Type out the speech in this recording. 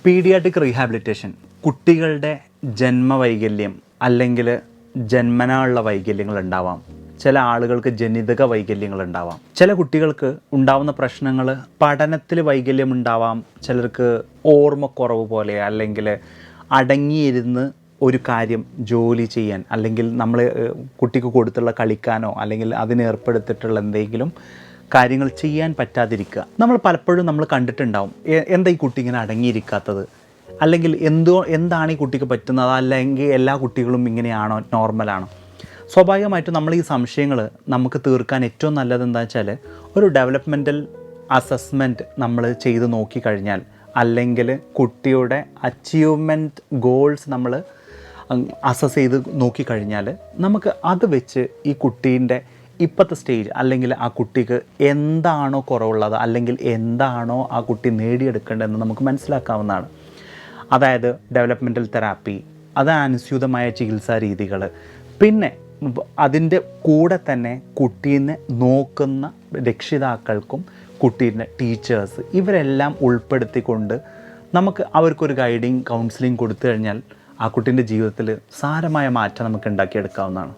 Paediatric rehabilitation കുട്ടികളുടെ ജന്മവൈകല്യം അല്ലെങ്കിൽ ജന്മനാ ഉള്ള വൈകല്യങ്ങൾ ഉണ്ടാവാം. ചില ആളുകൾക്ക് ജനിതക വൈകല്യങ്ങൾ ഉണ്ടാവാം. ചില കുട്ടികൾക്ക് ഉണ്ടാവുന്ന പ്രശ്നങ്ങൾ പഠനത്തിൽ വൈകല്യം ഉണ്ടാവാം. ചിലർക്ക് ഓർമ്മക്കുറവ് പോലെ അല്ലെങ്കിൽ അടങ്ങിയിരുന്ന് ഒരു കാര്യം ജോലി ചെയ്യാൻ അല്ലെങ്കിൽ നമ്മൾ കുട്ടിക്ക് കൊടുത്തുള്ള കളിക്കാനോ അല്ലെങ്കിൽ അതിനേർപ്പെടുത്തിയിട്ടുള്ള എന്തെങ്കിലും കാര്യങ്ങൾ ചെയ്യാൻ പറ്റാതിരിക്കുക. നമ്മൾ പലപ്പോഴും നമ്മൾ കണ്ടിട്ടുണ്ടാവും, എന്താ ഈ കുട്ടി ഇങ്ങനെ അടങ്ങിയിരിക്കാത്തത്, അല്ലെങ്കിൽ എന്താണ് ഈ കുട്ടിക്ക് പറ്റുന്നത്, അല്ലെങ്കിൽ എല്ലാ കുട്ടികളും ഇങ്ങനെയാണോ, നോർമലാണോ? സ്വാഭാവികമായിട്ടും നമ്മൾ ഈ സംശയങ്ങൾ നമുക്ക് തീർക്കാൻ ഏറ്റവും നല്ലത് എന്താ വെച്ചാൽ ഒരു ഡെവലപ്മെൻറ്റൽ അസസ്മെൻറ്റ് നമ്മൾ ചെയ്ത് നോക്കിക്കഴിഞ്ഞാൽ, അല്ലെങ്കിൽ കുട്ടിയുടെ അച്ചീവ്മെൻറ്റ് ഗോൾസ് നമ്മൾ അസസ് ചെയ്ത് നോക്കിക്കഴിഞ്ഞാൽ നമുക്ക് അത് വെച്ച് ഈ കുട്ടീൻ്റെ ഇപ്പോഴത്തെ സ്റ്റേജ് അല്ലെങ്കിൽ ആ കുട്ടിക്ക് എന്താണോ കുറവുള്ളത് അല്ലെങ്കിൽ എന്താണോ ആ കുട്ടി നേടിയെടുക്കേണ്ടതെന്ന് നമുക്ക് മനസ്സിലാക്കാവുന്നതാണ്. അതായത് ഡെവലപ്മെൻറ്റൽ തെറാപ്പി, അതനുസ്യൂതമായ ചികിത്സാ രീതികൾ, പിന്നെ അതിൻ്റെ കൂടെ തന്നെ കുട്ടീനെ നോക്കുന്ന രക്ഷിതാക്കൾക്കും കുട്ടീൻ്റെ ടീച്ചേഴ്സ് ഇവരെല്ലാം ഉൾപ്പെടുത്തിക്കൊണ്ട് നമുക്ക് അവർക്കൊരു ഗൈഡിങ് കൗൺസിലിംഗ് കൊടുത്തു കഴിഞ്ഞാൽ ആ കുട്ടീൻ്റെ ജീവിതത്തിൽ സാരമായ മാറ്റം നമുക്ക് ഉണ്ടാക്കിയെടുക്കാവുന്നതാണ്.